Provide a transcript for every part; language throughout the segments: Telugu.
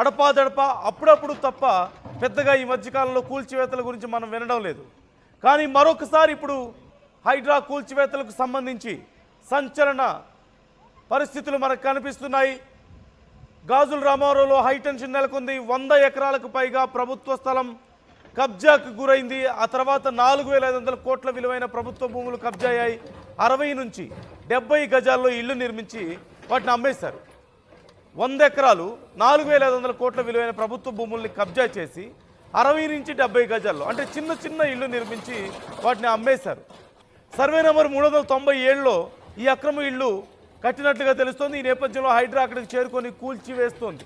అడపాదడపా అప్పుడప్పుడు తప్ప పెద్దగా ఈ మధ్యకాలంలో కూల్చివేతల గురించి మనం వినడం లేదు. కానీ మరొకసారి ఇప్పుడు హైడ్రా కూల్చివేతలకు సంబంధించి సంచలన పరిస్థితులు మనకు కనిపిస్తున్నాయి. గాజుల రామారావులో హైటెన్షన్ నెలకొంది. 100 ఎకరాలకు పైగా ప్రభుత్వ స్థలం కబ్జాకు గురైంది. ఆ తర్వాత 4,500 కోట్ల విలువైన ప్రభుత్వ భూములు కబ్జా అయ్యాయి. 60 నుంచి 70 గజాల్లో ఇళ్లు నిర్మించి వాటిని అమ్మేశారు. 100 ఎకరాలు 4,500 కోట్ల విలువైన ప్రభుత్వ భూముల్ని కబ్జా చేసి 60 నుంచి 70 గజాల్లో అంటే చిన్న చిన్న ఇళ్లు నిర్మించి వాటిని అమ్మేశారు. సర్వే నెంబర్ 397లో ఈ అక్రమ ఇళ్లు కట్టినట్లుగా తెలుస్తోంది. ఈ నేపథ్యంలో హైడ్రా అక్కడికి చేరుకొని కూల్చివేస్తోంది.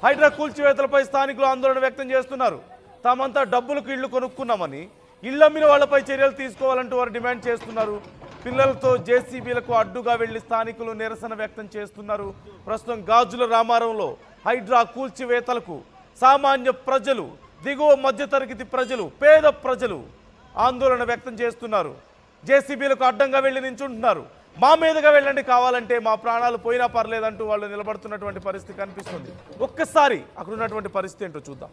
హైడ్రా కూల్చివేతలపై స్థానికులు ఆందోళన వ్యక్తం చేస్తున్నారు. తామంతా డబ్బులకు ఇళ్లు కొనుక్కున్నామని ఇళ్లమ్మిన వాళ్లపై చర్యలు తీసుకోవాలంటూ వారు డిమాండ్ చేస్తున్నారు. పిల్లలతో జేసీబీలకు అడ్డుగా వెళ్లి స్థానికులు నిరసన వ్యక్తం చేస్తున్నారు. ప్రస్తుతం గాజుల రామారంలో హైడ్రా కూల్చివేతలకు సామాన్య ప్రజలు, దిగువ మధ్యతరగతి ప్రజలు, పేద ప్రజలు ఆందోళన వ్యక్తం చేస్తున్నారు. జేసీబీలకు అడ్డంగా వెళ్లి నించుంటున్నారు. మా మీదుగా వెళ్ళండి, కావాలంటే మా ప్రాణాలు పోయినా పర్లేదంటూ వాళ్ళు నిలబడుతున్నటువంటి పరిస్థితి కనిపిస్తుంది. ఒక్కసారి అక్కడ ఉన్నటువంటి పరిస్థితి ఏంటో చూద్దాం.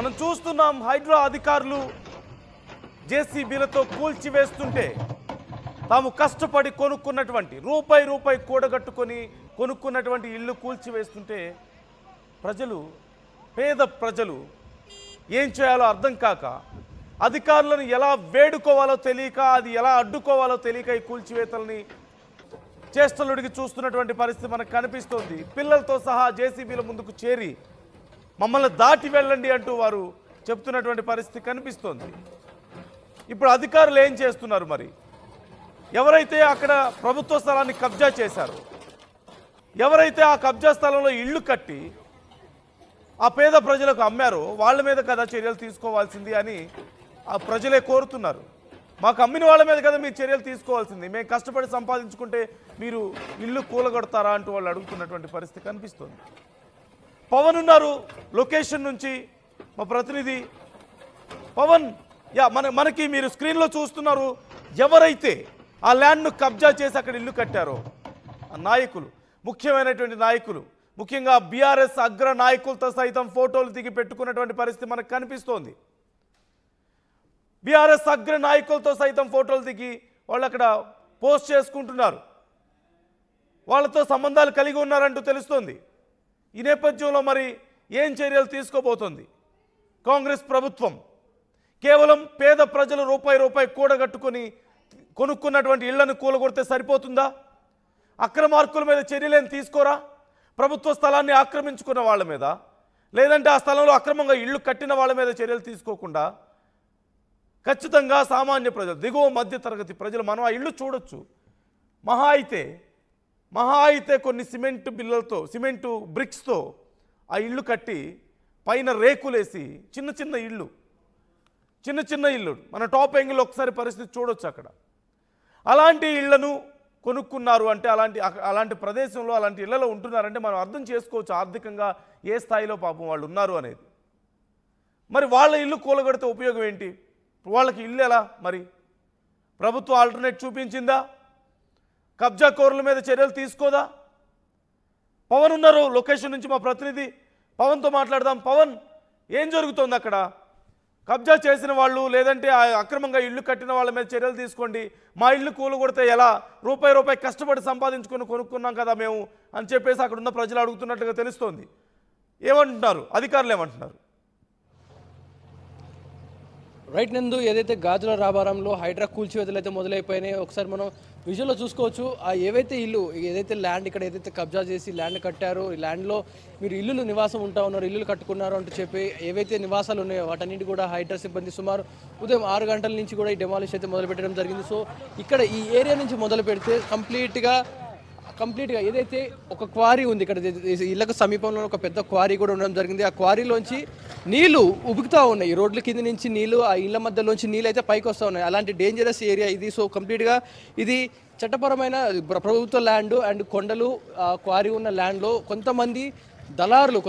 మనం చూస్తున్నాం హైడ్రా అధికారులు జేసీబీలతో కూల్చివేస్తుంటే తాము కష్టపడి కొనుక్కున్నటువంటి రూపాయి కూడగట్టుకొని కొనుక్కున్నటువంటి ఇల్లు కూల్చివేస్తుంటే ప్రజలు, పేద ప్రజలు ఏం చేయాలో అర్థం కాక, అధికారులను ఎలా వేడుకోవాలో తెలియక, అది ఎలా అడ్డుకోవాలో తెలియక ఈ కూల్చివేతల్ని చేష్టలుడికి చూస్తున్నటువంటి పరిస్థితి మనకు కనిపిస్తోంది. పిల్లలతో సహా జేసీబీల ముందుకు చేరి మమ్మల్ని దాటి వెళ్ళండి అంటూ వారు చెప్తున్నటువంటి పరిస్థితి కనిపిస్తోంది. ఇప్పుడు అధికారులు ఏం చేస్తున్నారు? మరి ఎవరైతే అక్కడ ప్రభుత్వ స్థలాన్ని కబ్జా చేశారో, ఎవరైతే ఆ కబ్జా స్థలంలో ఇళ్ళు కట్టి ఆ పేద ప్రజలకు అమ్మారో వాళ్ళ మీద కదా చర్యలు తీసుకోవాల్సింది అని ఆ ప్రజలే కోరుతున్నారు. మాకు అమ్మిన వాళ్ళ మీద కదా మీరు చర్యలు తీసుకోవాల్సింది, మేము కష్టపడి సంపాదించుకుంటే మీరు ఇల్లు కూలగొడతారా అంటూ వాళ్ళు అడుగుతున్నటువంటి పరిస్థితి కనిపిస్తుంది. పవన్ ఉన్నారు లొకేషన్ నుంచి, మా ప్రతినిధి పవన్. మనకి మీరు స్క్రీన్లో చూస్తున్నారు, ఎవరైతే ఆ ల్యాండ్ను కబ్జా చేసి అక్కడ ఇల్లు కట్టారో ఆ నాయకులు, ముఖ్యమైనటువంటి నాయకులు, ముఖ్యంగా బీఆర్ఎస్ అగ్ర నాయకులతో సైతం ఫోటోలు దిగి పెట్టుకున్నటువంటి పరిస్థితి మనకు కనిపిస్తోంది. బీఆర్ఎస్ అగ్ర నాయకులతో సైతం ఫోటోలు దిగి వాళ్ళు అక్కడ పోస్ట్ చేసుకుంటున్నారు. వాళ్ళతో సంబంధాలు కలిగి ఉన్నారంటూ తెలుస్తోంది. ఈ నేపథ్యంలో మరి ఏం చర్యలు తీసుకోబోతోంది కాంగ్రెస్ ప్రభుత్వం? కేవలం పేద ప్రజలు రూపాయి కూడగట్టుకొని కొనుక్కున్నటువంటి ఇళ్లను కూలగొడితే సరిపోతుందా? అక్రమార్కుల మీద చర్యలేం తీసుకోరా? ప్రభుత్వ స్థలాన్ని ఆక్రమించుకున్న వాళ్ళ మీద, లేదంటే ఆ స్థలంలో అక్రమంగా ఇళ్ళు కట్టిన వాళ్ళ మీద చర్యలు తీసుకోకుండా ఖచ్చితంగా సామాన్య ప్రజలు, దిగువ మధ్య తరగతి ప్రజలు మనం ఆ ఇళ్ళు చూడొచ్చు. మహా అయితే కొన్ని సిమెంటు బ్రిక్స్తో ఆ ఇళ్ళు కట్టి పైన రేకులేసి చిన్న చిన్న ఇళ్ళు మన టాప్ యాంగిల్ ఒకసారి పరిస్థితి చూడొచ్చు. అక్కడ అలాంటి ఇళ్లను కొనుక్కున్నారు అంటే, అలాంటి ప్రదేశంలో అలాంటి ఇళ్లలో ఉంటున్నారంటే మనం అర్థం చేసుకోవచ్చు ఆర్థికంగా ఏ స్థాయిలో పాపం వాళ్ళు ఉన్నారు అనేది. మరి వాళ్ళ ఇల్లు కూలగొడితే ఉపయోగం ఏంటి? వాళ్ళకి ఇల్లు ఎలా? మరి ప్రభుత్వం ఆల్టర్నేట్ చూపించిందా? కబ్జా కోరుల మీద చర్యలు తీసుకోదా? పవన్ ఉన్నారు లొకేషన్ నుంచి, మా ప్రతినిధి పవన్తో మాట్లాడదాం. పవన్, ఏం జరుగుతోంది అక్కడ? కబ్జా చేసిన వాళ్ళు లేదంటే అక్రమంగా ఇల్లు కట్టిన వాళ్ళ మీద చర్యలు తీసుకోండి, మా ఇల్లు కూలగొడితే ఎలా, రూపాయి కష్టపడి సంపాదించుకొని కొనుక్కున్నాం కదా మేము అని చెప్పేసి అక్కడ ఉన్న ప్రజలు అడుగుతున్నట్టుగా తెలుస్తోంది. ఏమంటున్నారు అధికారులు, ఏమంటున్నారు? రైట్ నందు, ఏదైతే గాజుల రాబారంలో హైడ్రా కూల్చివేతలు అయితే మొదలైపోయినాయి. ఒకసారి మనం విజువల్లో చూసుకోవచ్చు. ఆ ఏవైతే ఇల్లు, ఏదైతే ల్యాండ్ ఇక్కడ ఏదైతే కబ్జా చేసి ల్యాండ్ కట్టారో, ఈ ల్యాండ్లో మీరు ఇల్లులు నివాసం ఉంటా ఉన్నారు, ఇల్లులు కట్టుకున్నారు అంటూ చెప్పి ఏవైతే నివాసాలు ఉన్నాయో వాటన్నిటి కూడా హైడ్రా సిబ్బంది సుమారు ఉదయం 6 గంటల నుంచి కూడా ఈ డెమాలిష్ అయితే మొదలు పెట్టడం జరిగింది. సో ఇక్కడ ఈ ఏరియా నుంచి మొదలు పెడితే కంప్లీట్గా ఏదైతే ఒక క్వారీ ఉంది ఇక్కడ, ఇళ్లకు సమీపంలో ఒక పెద్ద క్వారీ కూడా ఉండడం జరిగింది. ఆ క్వారీలోంచి నీళ్లు ఉబుకుతూ ఉన్నాయి. ఈ రోడ్ల కింద నుంచి నీళ్లు, ఆ ఇళ్ల మధ్యలోంచి నీళ్ళు అయితే పైకి వస్తూ ఉన్నాయి. అలాంటి డేంజరస్ ఏరియా ఇది. సో కంప్లీట్గా ఇది చట్టపరమైన ప్రభుత్వ ల్యాండ్ అండ్ కొండలు క్వారీ ఉన్న ల్యాండ్లో కొంతమంది దళారులు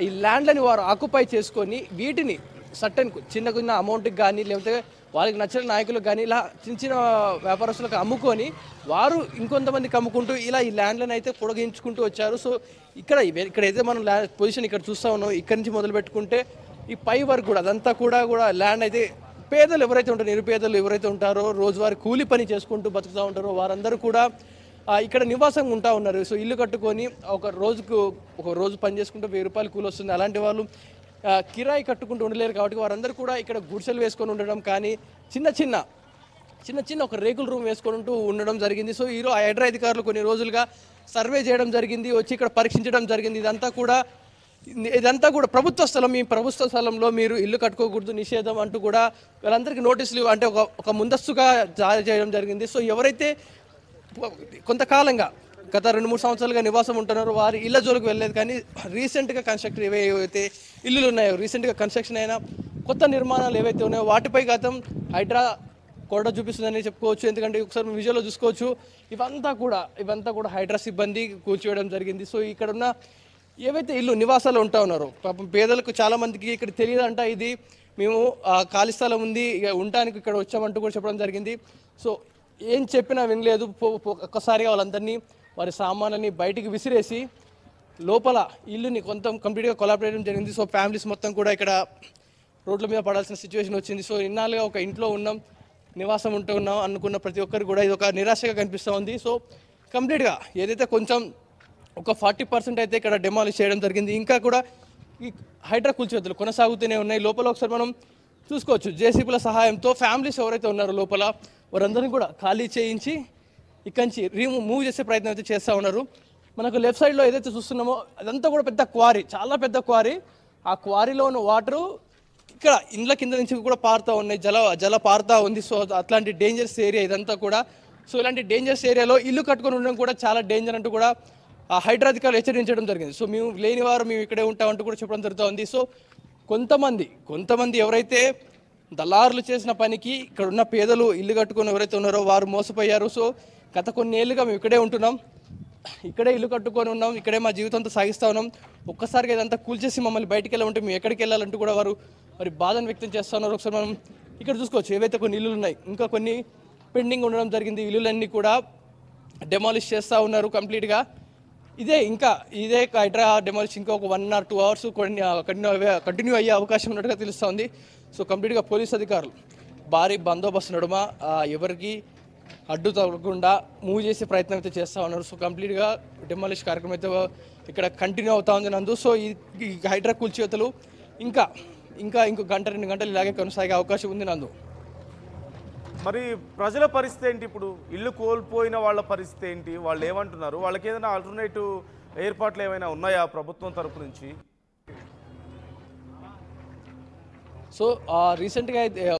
ఈ ల్యాండ్లని వారు ఆక్యుపై చేసుకొని వీటిని సర్టెన్ చిన్న అమౌంట్కి కానీ లేకపోతే వాళ్ళకి నచ్చిన నాయకులకు కానీ ఇలా చిన్న వ్యాపారస్తులకు అమ్ముకొని వారు ఇంకొంతమందికి అమ్ముకుంటూ ఇలా ఈ ల్యాండ్లను అయితే పొడిగించుకుంటూ వచ్చారు. సో ఇక్కడైతే మనం పొజిషన్ ఇక్కడ చూస్తూ ఉన్నాం, ఇక్కడి నుంచి మొదలు పెట్టుకుంటే ఈ పై వరకు కూడా అదంతా కూడా ల్యాండ్ అయితే పేదలు ఎవరైతే ఉంటారో, నిరుపేదలు ఎవరైతే ఉంటారో, రోజువారీ కూలి పని చేసుకుంటూ బతుకుతూ ఉంటారో వారందరూ కూడా ఇక్కడ నివాసంగా ఉంటా ఉన్నారు. సో ఇల్లు కట్టుకొని ఒక రోజు పని చేసుకుంటూ 1000 రూపాయలు కూలి వస్తుంది. అలాంటి వాళ్ళు కిరాయి కట్టుకుంటూ ఉండలేరు కాబట్టి వారందరూ కూడా ఇక్కడ గుడిసెలు వేసుకొని ఉండడం కానీ చిన్న ఒక రేకుల రూమ్ వేసుకుంటూ ఉండడం జరిగింది. సో ఈరోజు హైడ్రా అధికారులు కొన్ని రోజులుగా సర్వే చేయడం జరిగింది, వచ్చి ఇక్కడ పరీక్షించడం జరిగింది. ఇదంతా కూడా ప్రభుత్వ స్థలం, మీ ప్రభుత్వ స్థలంలో మీరు ఇల్లు కట్టుకోకూడదు, నిషేధం అంటూ కూడా వాళ్ళందరికీ నోటీసులు అంటే ఒక ముందస్తుగా జారీ చేయడం జరిగింది. సో ఎవరైతే కొంతకాలంగా గత 2-3 సంవత్సరాలుగా నివాసం ఉంటున్నారో వారి ఇళ్ల జోలికి వెళ్ళలేదు. కానీ రీసెంట్గా కన్స్ట్రక్ట్ ఏవైతే ఇల్లులు ఉన్నాయో, రీసెంట్గా కన్స్ట్రక్షన్ అయిన కొత్త నిర్మాణాలు ఏవైతే ఉన్నాయో వాటిపై గతం హైడ్రా కొరడ చూపిస్తుందని చెప్పుకోవచ్చు. ఎందుకంటే ఒకసారి విజువల్లో చూసుకోవచ్చు, ఇవంతా కూడా హైడ్రా సిబ్బంది కూల్చివేయడం జరిగింది. సో ఇక్కడ ఉన్న ఏవైతే ఇల్లు నివాసాలు ఉంటా ఉన్నారో, పాపం పేదలకు చాలామందికి ఇక్కడ తెలియదంట, ఇది మేము ఖాళీ స్థలం ఉంది ఉండటానికి ఇక్కడ వచ్చామంటూ కూడా చెప్పడం జరిగింది. సో ఏం చెప్పినా వినలేదు. ఒక్కసారిగా వాళ్ళందరినీ వారి సామాన్లని బయటికి విసిరేసి లోపల ఇల్లుని కంప్లీట్గా కొలాబరేట్ చేయడం జరిగింది. సో ఫ్యామిలీస్ మొత్తం కూడా ఇక్కడ రోడ్ల మీద పడాల్సిన సిచ్యువేషన్ వచ్చింది. సో ఇన్నాళ్ళుగా ఒక ఇంట్లో ఉన్నాం, నివాసం ఉంటున్నాం అనుకున్న ప్రతి ఒక్కరు కూడా ఇది ఒక నిరాశగా కనిపిస్తూ ఉంది. సో కంప్లీట్గా ఏదైతే కొంచెం ఒక 40% అయితే ఇక్కడ డెమాలిష్ చేయడం జరిగింది. ఇంకా కూడా ఈ హైడ్రా కూల్చివేతలు కొనసాగుతూనే ఉన్నాయి. లోపల ఒకసారి మనం చూసుకోవచ్చు, జేసీబీల సహాయంతో ఫ్యామిలీస్ ఎవరైతే ఉన్నారో లోపల వారందరినీ కూడా ఖాళీ చేయించి ఇక్కడి నుంచి మూవ్ చేసే ప్రయత్నం అయితే చేస్తూ ఉన్నారు. మనకు లెఫ్ట్ సైడ్లో ఏదైతే చూస్తున్నామో అదంతా కూడా పెద్ద క్వారీ, చాలా పెద్ద క్వారీ. ఆ క్వారీలో ఉన్న వాటరు ఇక్కడ ఇండ్ల కింద నుంచి కూడా పారుతూ ఉన్నాయి, జల పారుతూ ఉంది. సో అట్లాంటి డేంజరస్ ఏరియా ఇదంతా కూడా. సో ఇలాంటి డేంజరస్ ఏరియాలో ఇల్లు కట్టుకొని ఉండడం కూడా చాలా డేంజర్ అంటూ కూడా హైడ్రా అధికారులు హెచ్చరించడం జరిగింది. సో మేము లేని వారు మేము ఇక్కడే ఉంటామంటూ కూడా చెప్పడం జరుగుతుంది. సో కొంతమంది ఎవరైతే దళారులు చేసిన పనికి ఇక్కడ ఉన్న పేదలు ఇల్లు కట్టుకొని ఎవరైతే ఉన్నారో వారు మోసపోయారు. సో గత కొన్ని ఏళ్ళుగా మేము ఇక్కడే ఉంటున్నాం, ఇక్కడే ఇల్లు కట్టుకొని ఉన్నాం, ఇక్కడే మా జీవితంతో సాగిస్తూ ఉన్నాం. ఒక్కసారిగా ఇదంతా కూల్చేసి మమ్మల్ని బయటికి వెళ్ళాలంటే మేము ఎక్కడికి వెళ్ళాలంటూ కూడా వారి బాధను వ్యక్తం చేస్తూ ఉన్నారు. ఒకసారి మనం ఇక్కడ చూసుకోవచ్చు, ఏవైతే కొన్ని ఇల్లులు ఉన్నాయి ఇంకా కొన్ని పెండింగ్ ఉండడం జరిగింది. ఇల్లులన్నీ కూడా డెమాలిష్ చేస్తూ ఉన్నారు కంప్లీట్గా. ఇదే హైడ్రా డెమాలిష్ ఇంకా ఒక 1 or 2 hours కంటిన్యూ అయ్యే అవకాశం ఉన్నట్టుగా తెలుస్తోంది. సో కంప్లీట్గా పోలీస్ అధికారులు భారీ బందోబస్తు నడుమ ఎవరికి అడ్డు తగ్గకుండా మూవ్ చేసే ప్రయత్నం అయితే చేస్తూ ఉన్నారు. సో కంప్లీట్గా డెమాలిష్ కార్యక్రమం అయితే ఇక్కడ కంటిన్యూ అవుతా ఉంది నందు. సో ఈ హైడ్రా కూల్చివేతలు ఇంకో 1-2 గంటలు ఇలాగే కొనసాగే అవకాశం ఉంది నందు. మరి ప్రజల పరిస్థితి ఏంటి? ఇప్పుడు ఇల్లు కోల్పోయిన వాళ్ళ పరిస్థితి ఏంటి? వాళ్ళు ఏమంటున్నారు? వాళ్ళకి ఏదైనా ఆల్టర్నేటివ్ ఏర్పాట్లు ఏమైనా ఉన్నాయా ప్రభుత్వం తరపు నుంచి? సో రీసెంట్గా అయితే